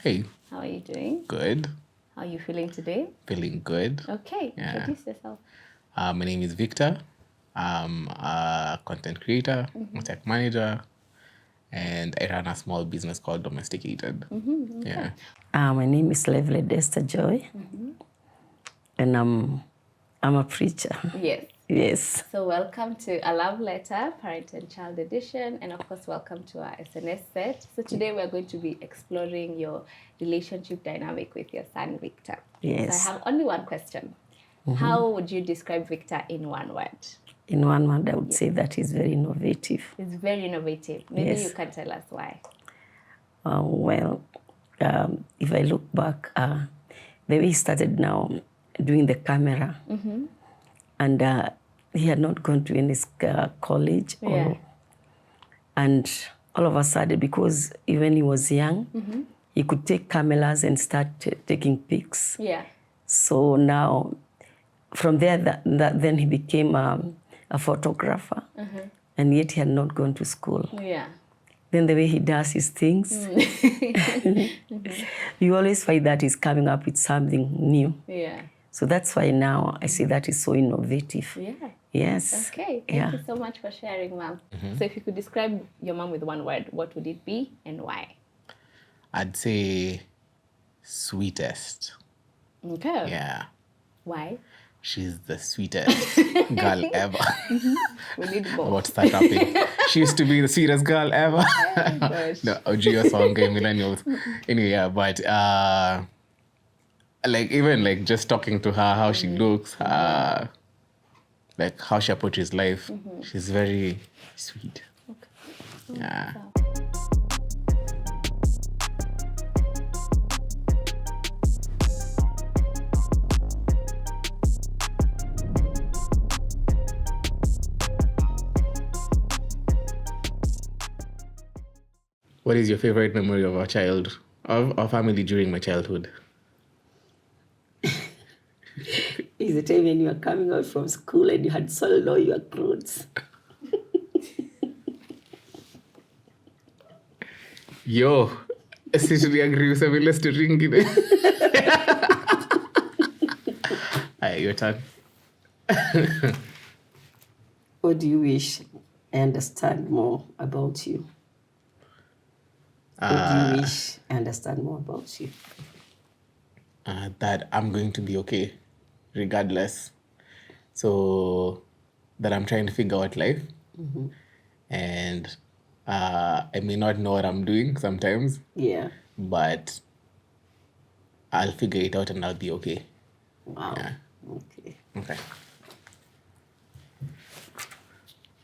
Hey, How are you doing? good. How are you feeling today? Feeling good. Okay, Yeah. introduce yourself. My name is Victor. I'm a content creator, a tech manager, and I run a small business called Domesticated. Yeah. My name is Lovely Esther Joy, and I'm a preacher. Yes. Yes. So welcome to A Love Letter, Parent and Child Edition, and of course welcome to our SNS set. So today we're going to be exploring your relationship dynamic with your son, Victor. Yes. So I have only one question. How would you describe Victor in one word? In one word, I would say that he's very innovative. He's very innovative. Maybe Yes. you can tell us why. If I look back, the way he started now doing the camera, and he had not gone to any college, Yeah. and all of a sudden, because even he was young, he could take cameras and start taking pics. Yeah. So now, from there, then he became a photographer, and yet he had not gone to school. Yeah. Then the way he does his things, you always find that he's coming up with something new. Yeah. So that's why now I say that is so innovative. Yeah. Yes. Okay, thank you so much for sharing, Mom. So if you could describe your mom with one word, what would it be and why? I'd say sweetest. Okay. Yeah. Why? She's the sweetest girl ever. We need both. What's that topic? She used to be the sweetest girl ever. Gosh. No, Geo song, millennials. Anyway, yeah, but like even like just talking to her, how she looks, like how she approaches life, she's very sweet. Okay. Yeah. What is your favorite memory of our family during my childhood? Is the time when you were coming out from school and you had sold all your clothes. Yo, essentially agree with Samuel to ring it. Alright, your turn. What do you wish I understand more about you? What do you wish I understand more about you? That I'm going to be okay, regardless. So that I'm trying to figure out life, and I may not know what I'm doing sometimes, Yeah. but I'll figure it out and I'll be okay. Wow. Yeah. Okay. Okay.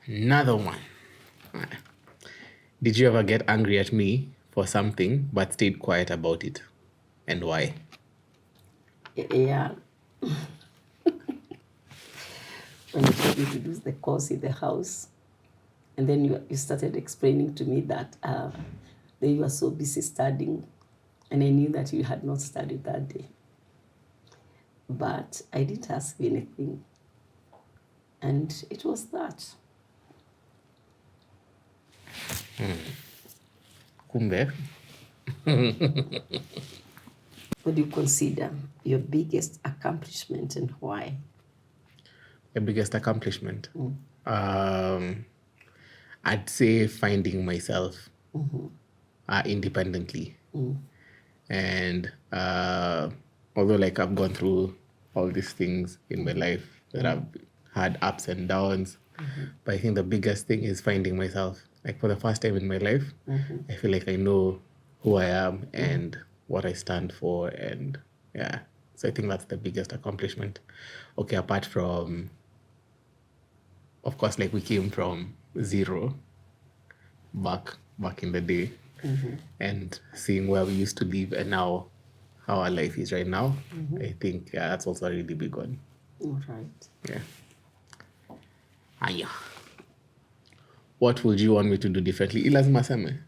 Another one. Alright. Did you ever get angry at me for something but stayed quiet about it? And why? Yeah. When you told me to do the course in the house, and then you started explaining to me that that you were so busy studying, and I knew that you had not studied that day. But I didn't ask you anything. And it was that. Kumbe. What do you consider your biggest accomplishment and why? My biggest accomplishment? I'd say finding myself independently. And although like I've gone through all these things in my life that I've had ups and downs, but I think the biggest thing is finding myself. Like for the first time in my life, I feel like I know who I am and what I stand for, and yeah. So I think that's the biggest accomplishment. Okay, apart from, of course, like we came from zero back in the day, and seeing where we used to live and now how our life is right now, I think that's also a really big one. All right. Yeah. Aya. What would you want me to do differently? Ilazima seme.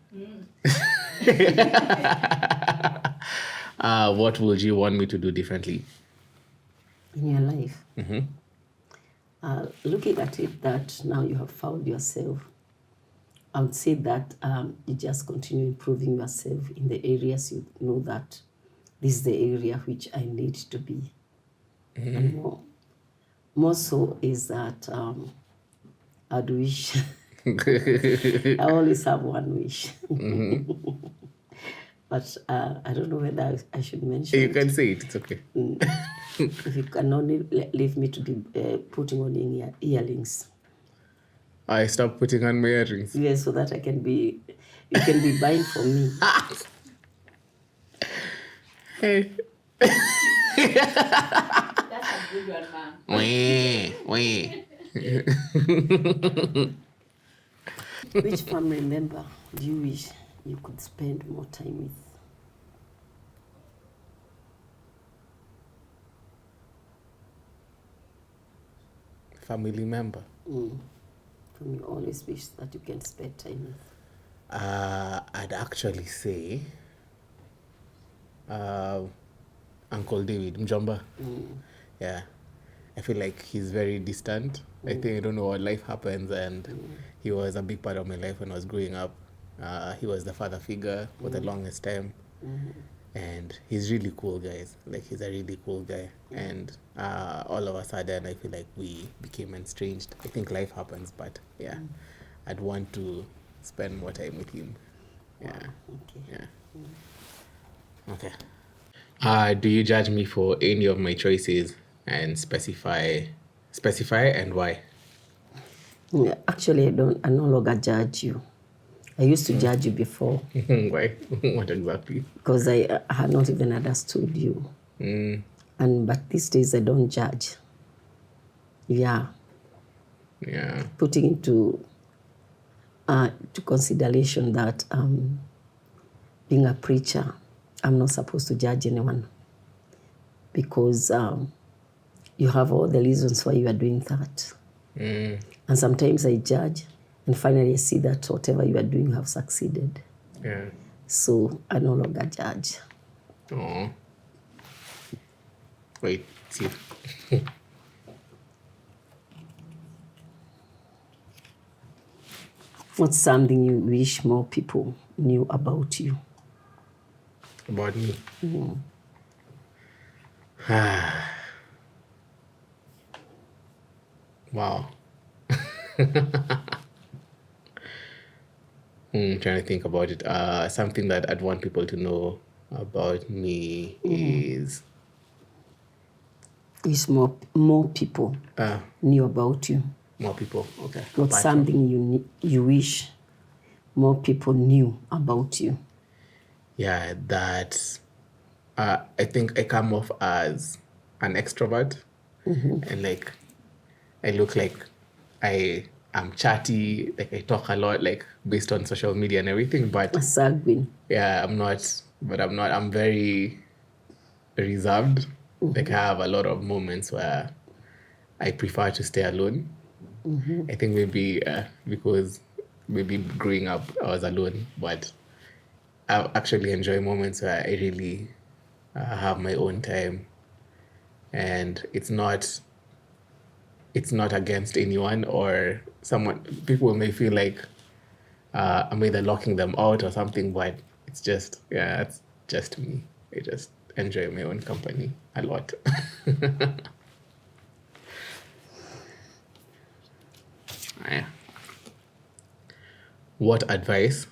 What would you want me to do differently? In your life? Looking at it that now you have found yourself, I would say that you just continue improving yourself in the areas you know that this is the area which I need to be. And more so is that I'd wish. I always have one wish. But I don't know whether I should mention You it. can say it. It's okay. If you can only leave me to be putting on earrings. I stopped putting on my earrings. Yes, so that you can be buying for me. Hey. That's a good one, ma'am. Wait. Which family member do you wish you could spend more time with? Family member. Whom you always wish that you can spend time with? I'd actually say Uncle David Mjomba. Yeah. I feel like he's very distant. I think I don't know what life happens, and he was a big part of my life when I was growing up. He was the father figure for the longest time. And he's really cool, guys. Like, he's a really cool guy. And all of a sudden, I feel like we became estranged. I think life happens, but yeah, I'd want to spend more time with him. Yeah. Okay. Yeah. Okay. Do you judge me for any of my choices, and specify and why? Yeah, actually, I no longer judge you. I used to judge you before Why? What exactly? because I had not even understood you. But these days I don't judge. Yeah. Yeah. Putting into to consideration that being a preacher, I'm not supposed to judge anyone because you have all the reasons why you are doing that. And sometimes I judge and finally I see that whatever you are doing have succeeded. Yeah. So I no longer judge. Oh. Wait, see. What's something you wish more people knew about you? About me. Wow. Trying to think about it. Something that I'd want people to know about me is More people knew about you. more people. Okay. What's Apart from- something you wish more people knew about you? Yeah, that I think I come off as an extrovert, and like I look like I am chatty, like I talk a lot, like based on social media and everything. But A sanguine. yeah, I'm not. But I'm not. I'm very reserved. Like I have a lot of moments where I prefer to stay alone. I think maybe because maybe growing up I was alone, but I actually enjoy moments where I really have my own time, and it's not against anyone or someone. People may feel like I'm either locking them out or something, but it's just it's just me. I just enjoy my own company a lot. Yeah. What advice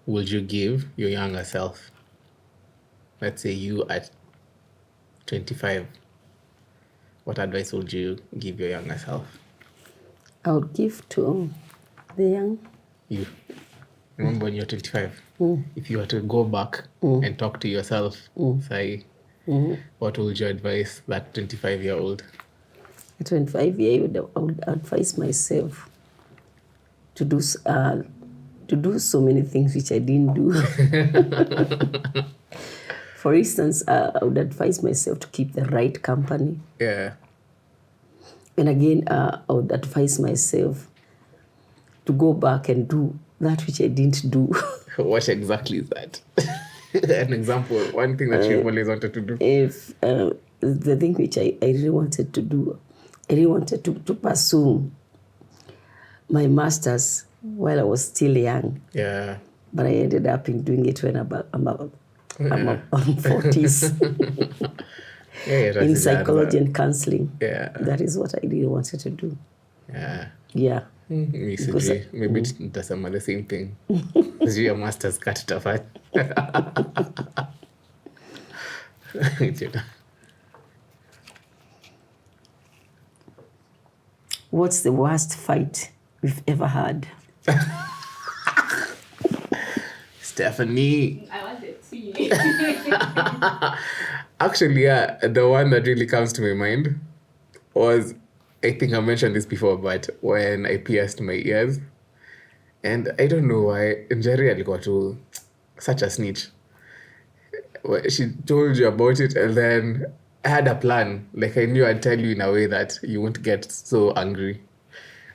would you give your younger self? Let's say you at 25. What advice would you give your younger self? I would give to the young. You. Remember when you're 25? If you were to go back and talk to yourself, say, what would you advise that 25-year-old? At 25 years, I would advise myself to do so many things which I didn't do. For instance, I would advise myself to keep the right company. Yeah. And again, I would advise myself to go back and do that which I didn't do. What exactly is that? An example, one thing that you've always wanted to do. If the thing which I really wanted to do, I really wanted to pursue my master's while I was still young. Yeah. But I ended up in doing it when I'm 40s. In psychology and counseling. Yeah. That is what I really wanted to do. Yeah. Yeah. Maybe nitasema the same thing. Sijui ya masters cut itafanya. What's the worst fight we've ever had? Stephanie. I want to see. Actually, yeah, the one that really comes to my mind was, I think I mentioned this before, but when I pierced my ears, and I don't know why, Njeri alikuwa tu such a snitch. She told you about it, and then I had a plan. Like, I knew I'd tell you in a way that you won't get so angry.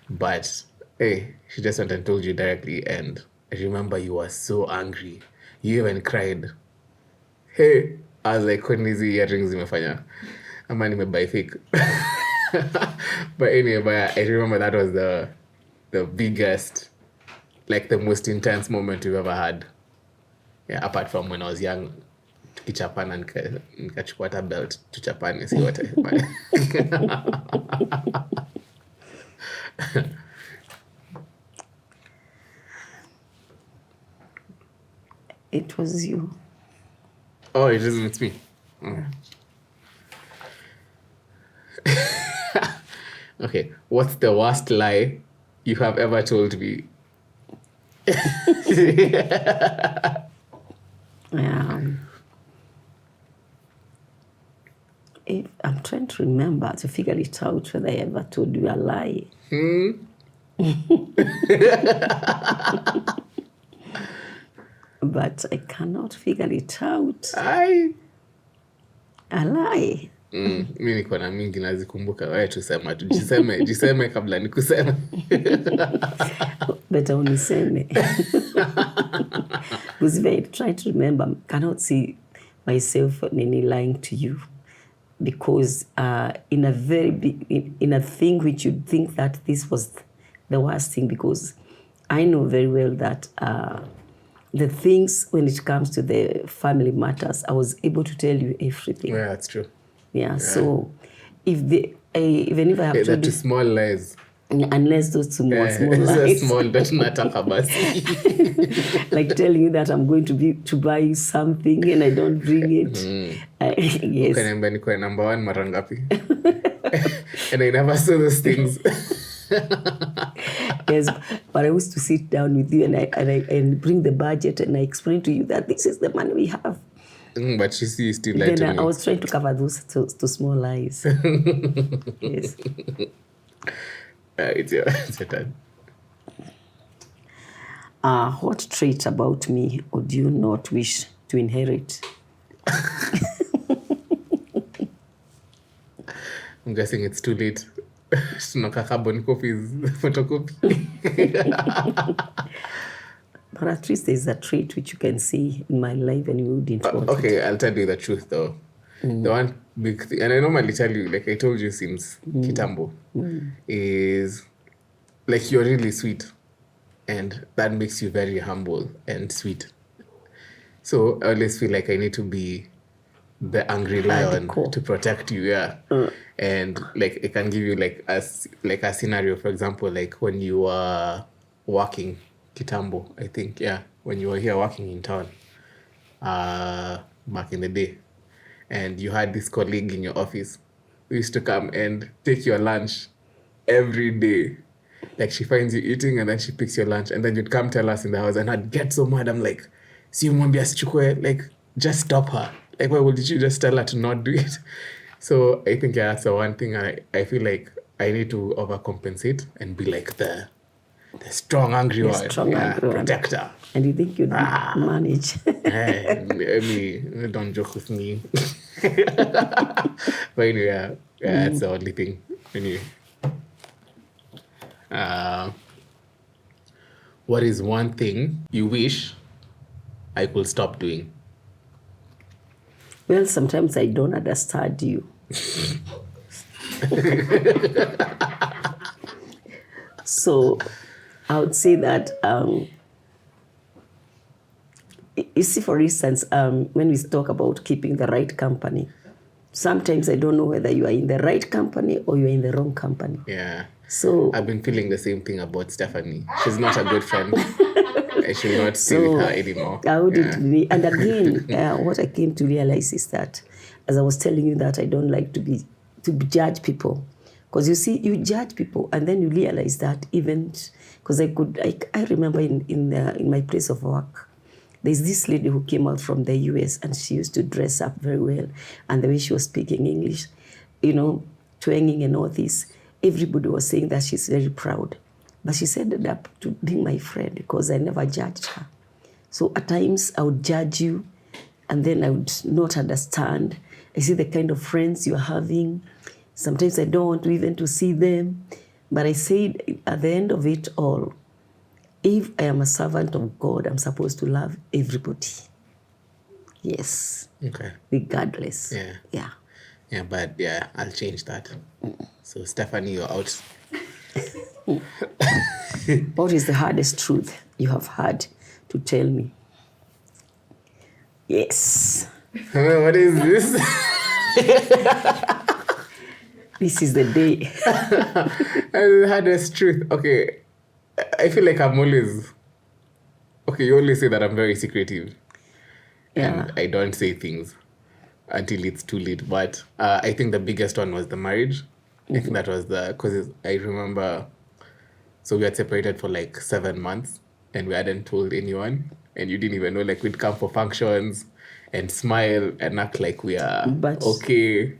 But, hey, she just went and told you directly, and I remember you were so angry. You even cried. Hey, I was like, kwani hizi earrings zimefanya? Ama nimebuy fake. But anyway, but I remember that was the biggest, like the most intense moment we've ever had. Yeah, apart from when I was young, tukichapana nikachukua hata belt tuchapane, si wote. It was you. Oh, it isn't, it's me. Okay, what's the worst lie you have ever told me? If I'm trying to remember to figure it out whether I ever told you a lie. But I cannot figure it out. Ai. A lie. Mi niko na mingi nazikumbuka. Wewe tusema tu. Jiseme kabla nikuseme. Better uniseme. Because if I try to remember, I cannot see myself lying to you. Because in a very big, in a thing which you'd think that this was the worst thing, because I know very well that the things when it comes to the family matters, I was able to tell you everything. Yeah, that's true. Yeah. So even if I have told you small lies. Unless those small lies. Small that nataka basi. Like telling you that I'm going to buy something and I don't bring it. Yes. Ukaniambia niko number 1 mara ngapi? And I never saw those things. Yes, but I used to sit down with you and I bring the budget and I explain to you that this is the money we have. But you see, you still lie to me. I was trying to cover those two small lies. Yes. It's your turn. What trait about me would you not wish to inherit? I'm guessing it's too late. Tunaka carbon copies, photocopy. But at least there's a trait which you can see in my life and you wouldn't want Okay, it. I'll tell you the truth though. The one big thing, and I normally tell you, like I told you since Kitambo, is like you're really sweet. And that makes you very humble and sweet. So I always feel like I need to be the angry lion to protect you, yeah. And like it can give you like a scenario, for example, like when you were working Kitambo, I think, yeah, when you were here working in town, back in the day, and you had this colleague in your office who used to come and take your lunch every day. Like she finds you eating and then she picks your lunch and then you'd come tell us in the house and I'd get so mad. I'm like, see, like, just stop her. Like, why would you just tell her to not do it? So I think, yeah, that's the one thing I feel like I need to overcompensate and be like the strong, angry one. Protector. And you think you'd manage. Don't joke with me. But anyway, that's the only thing. Anyway. What is one thing you wish I could stop doing? Well, sometimes I don't understand you. So I would say that, you see, for instance, when we talk about keeping the right company, sometimes I don't know whether you are in the right company or you are in the wrong company. Yeah. So I've been feeling the same thing about Stephanie. She's not a good friend. I should not stay with her anymore. I wouldn't Yeah. really. And again, what I came to realize is that, as I was telling you, that I don't like to judge people, because you see, you judge people, and then you realize that even because I remember in my place of work, there's this lady who came out from the US, and she used to dress up very well, and the way she was speaking English, twanging and all this, everybody was saying that she's very proud. But she ended up to being my friend because I never judged her. So at times I would judge you, and then I would not understand. I see the kind of friends you're having. Sometimes I don't want even to see them. But I said at the end of it all, if I am a servant of God, I'm supposed to love everybody. Yes. Okay. Regardless. Yeah. Yeah. Yeah, but yeah, I'll change that. So Stephanie, you're out. What is the hardest truth you have had to tell me? Yes. What is this? This is the day. The hardest truth. Okay. I feel like I'm always... Okay, you always say that I'm very secretive. Yeah. And I don't say things until it's too late. But I think the biggest one was the marriage. I think that was because I remember... So we had separated for like 7 months and we hadn't told anyone. And you didn't even know, like, we'd come for functions and smile and act like we are okay.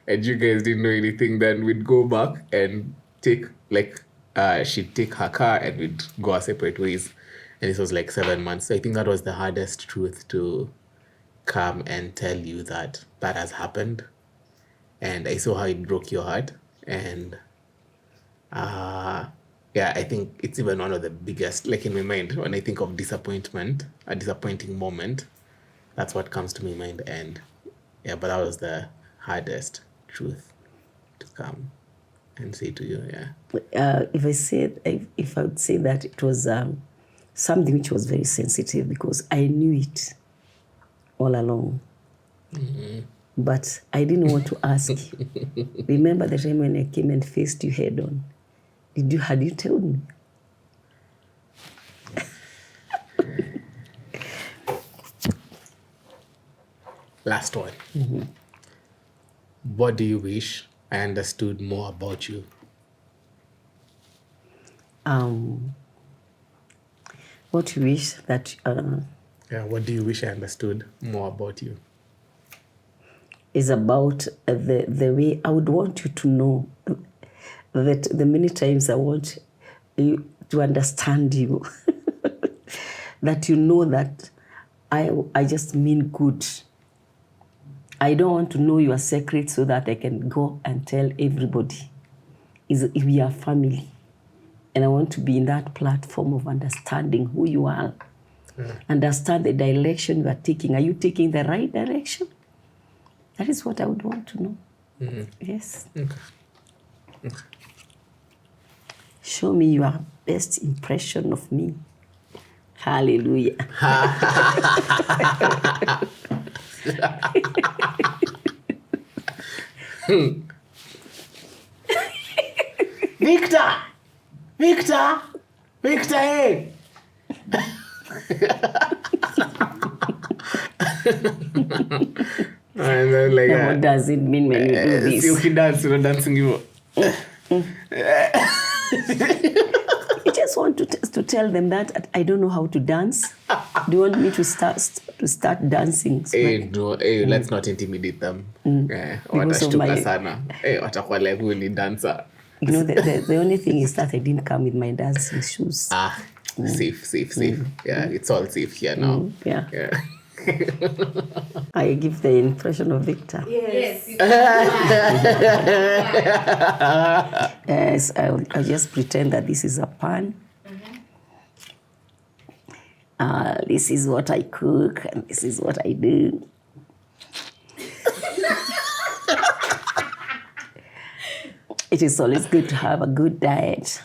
And you guys didn't know anything. Then we'd go back and she'd take her car and we'd go our separate ways. And this was like 7 months. So I think that was the hardest truth to come and tell you that has happened. And I saw how it broke your heart. And yeah, I think it's even one of the biggest, like in my mind, when I think of disappointment, a disappointing moment, that's what comes to my mind. And yeah, but that was the hardest truth to come and say to you, yeah. If I would say that it was something which was very sensitive, because I knew it all along. Mm-hmm. But I didn't want to ask. Remember the time when I came and faced you head on? Had you told me? Last one. Mm-hmm. What do you wish I understood more about you? What you wish that... what do you wish I understood more about you? Is about the way I would want you to know that the many times I want you to understand you, that you know that I just mean good. I don't want to know your secret so that I can go and tell everybody. We are family. And I want to be in that platform of understanding who you are. Understand the direction you are taking. Are you taking the right direction? That is what I would want to know. Mm-hmm. Yes. Okay. Show me your best impression of me. Hallelujah. Victor, hey. And then what does it mean when you do this? Silky dance, dancing you. You just want to tell them that I don't know how to dance. Do you want me to start dancing? So let's not intimidate them. Watashtuka sana. Watakuwa like huyu ni dancer. You know, the only thing is that I didn't come with my dancing shoes. Safe. Yeah, it's all safe here now. Yeah. I give the impression of Victor. Yes. Yes, I'll just pretend that this is a pan. This is what I cook, and this is what I do. It is always good to have a good diet.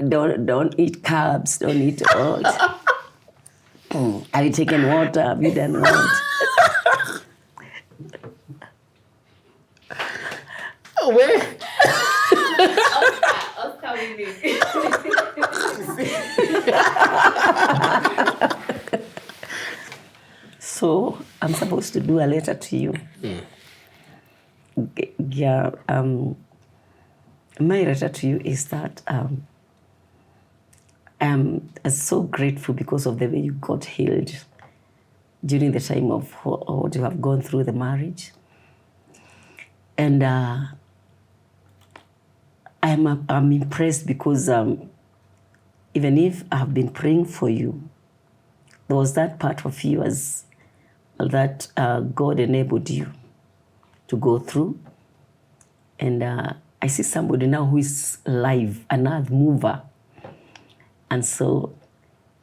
don't eat carbs, don't eat oats. Have you taken water? Have you done what? Where? Oscar winning. So I'm supposed to do a letter to you. Yeah. My letter to you is that I'm so grateful because of the way you got healed during the time of what you have gone through the marriage. And I'm impressed because even if I've been praying for you, there was that part of you that God enabled you to go through. And I see somebody now who is live, an earth mover. And so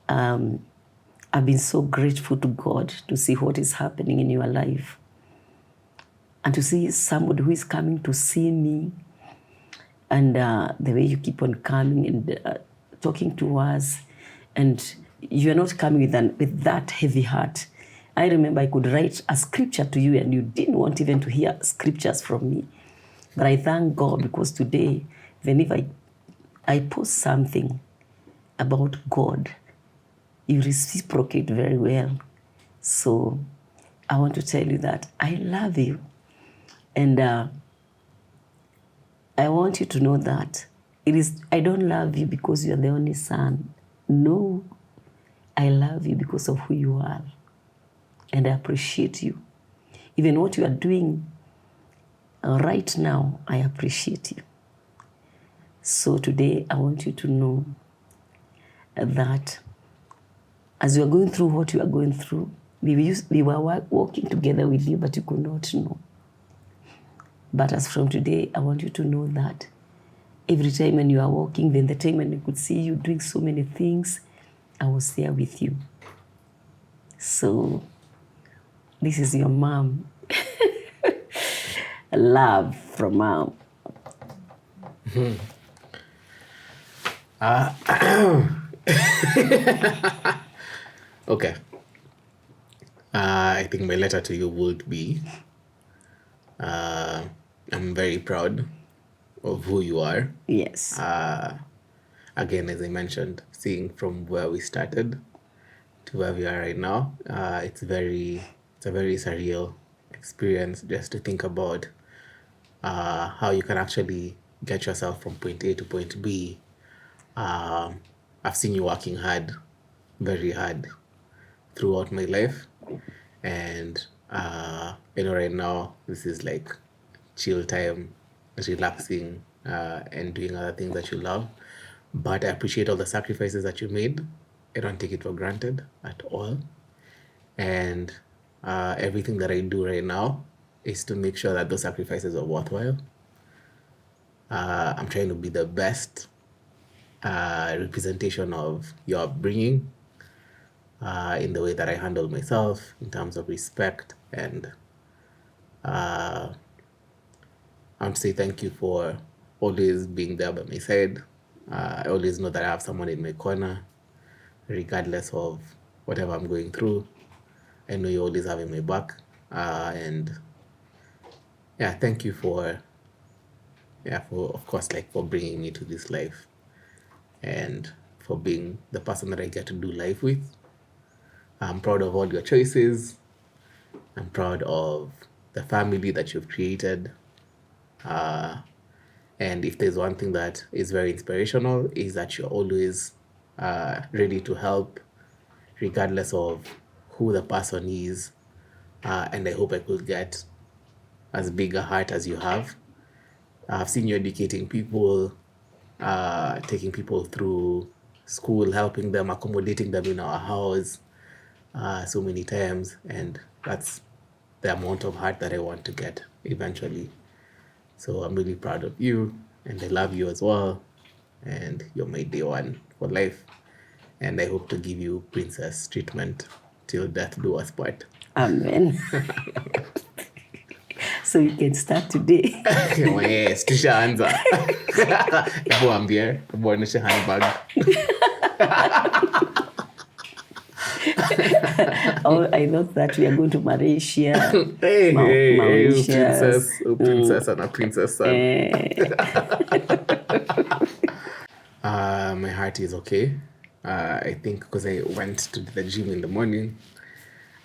I've been so grateful to God to see what is happening in your life. And to see somebody who is coming to see me, and the way you keep on coming and talking to us, and you're not coming with that heavy heart. I remember I could write a scripture to you and you didn't want even to hear scriptures from me. But I thank God because today, even if I post something about God, you reciprocate very well. So I want to tell you that I love you. And I want you to know that I don't love you because you're the only son. No, I love you because of who you are. And I appreciate you. Even what you are doing right now, I appreciate you. So today, I want you to know that as you are going through what you are going through, we were walking together with you, but you could not know. But as from today, I want you to know that every time when you are walking, then the time when I could see you doing so many things, I was there with you. So this is your mom. Love from mom. Okay. I think my letter to you would be, I'm very proud of who you are. Yes. Again, as I mentioned, seeing from where we started to where we are right now, it's a very surreal experience just to think about how you can actually get yourself from point A to point B. I've seen you working hard, very hard, throughout my life, and right now this is like chill time, relaxing, and doing other things that you love. But I appreciate all the sacrifices that you made. I don't take it for granted at all. And everything that I do right now is to make sure that those sacrifices are worthwhile. I'm trying to be the best representation of your upbringing in the way that I handle myself, in terms of respect. And I want to say thank you for always being there by my side. I always know that I have someone in my corner, regardless of whatever I'm going through. I know you're always having my back. And yeah, thank you for of course, like, for bringing me to this life and for being the person that I get to do life with. I'm proud of all your choices. I'm proud of the family that you've created. And if there's one thing that is very inspirational, is that you're always ready to help, regardless of who the person is. And I hope I could get as big a heart as you have. I've seen you educating people, taking people through school, helping them, accommodating them in our house so many times. And that's the amount of heart that I want to get eventually. So I'm really proud of you, and I love you as well. And you're my day one for life. And I hope to give you princess treatment till death do us part. Amen. So you can start today. Yes, tushaanza. Hebu ambie, hebu onyeshe handbag. Oh, I thought that we are going to Malaysia. Hey, Mauritius. princess and a princess son. My heart is okay. I think because I went to the gym in the morning,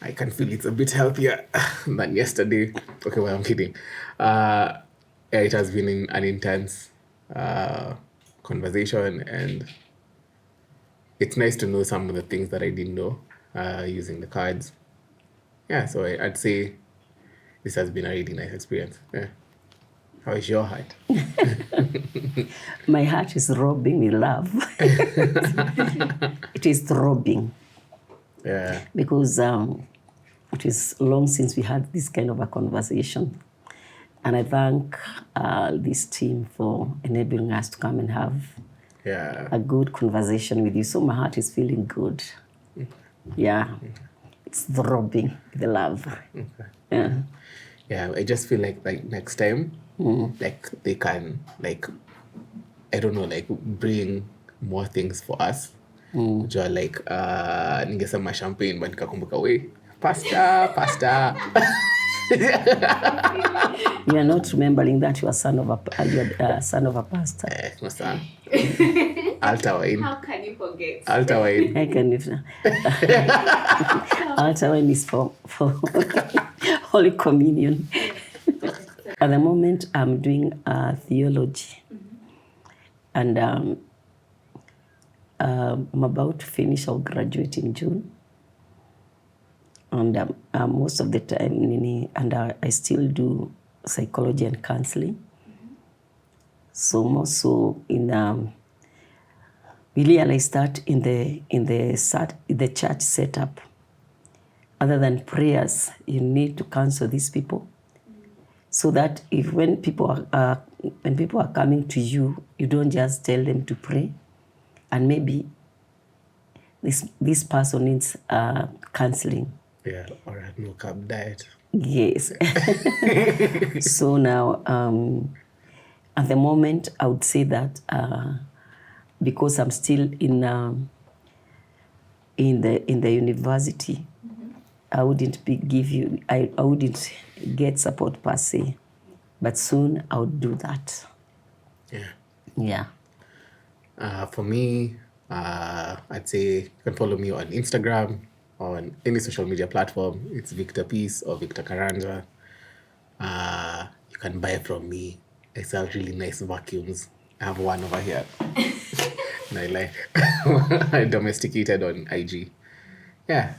I can feel it's a bit healthier than yesterday. Okay, well, I'm kidding. Yeah, it has been an intense conversation, and it's nice to know some of the things that I didn't know using the cards. Yeah, so I'd say this has been a really nice experience. Yeah. How is your heart? My heart is throbbing with love. It is throbbing. Yeah. Because it is long since we had this kind of a conversation. And I thank this team for enabling us to come and have a good conversation with you. So my heart is feeling good. Yeah. It's throbbing with love. Yeah. Yeah, I just feel like next time, like they can, like, I don't know, like bring more things for us. Jua like ningesema champagne but nikakumbuka pasta. You are not remembering that you are son of a pastor. No son. Altar wine. How can you forget? Altar wine. I can altar wine is for Holy Communion. At the moment, I'm doing theology. And I'm about to finish. I'll graduate in June. And most of the time, I still do psychology and counseling. So more so in really, I start in the church setup. Other than prayers, you need to counsel these people, so that when people are coming to you, you don't just tell them to pray, and maybe this person needs counseling. Yeah, or a no carb diet. Yes. So now, at the moment, I would say that because I'm still in the university, I wouldn't I wouldn't get support per se, but soon I would do that. Yeah. For me, I'd say you can follow me on Instagram, on any social media platform. It's Victor Peace or Victor Karanja. You can buy from me. I sell really nice vacuums. I have one over here. And I domesticated on IG. Yeah.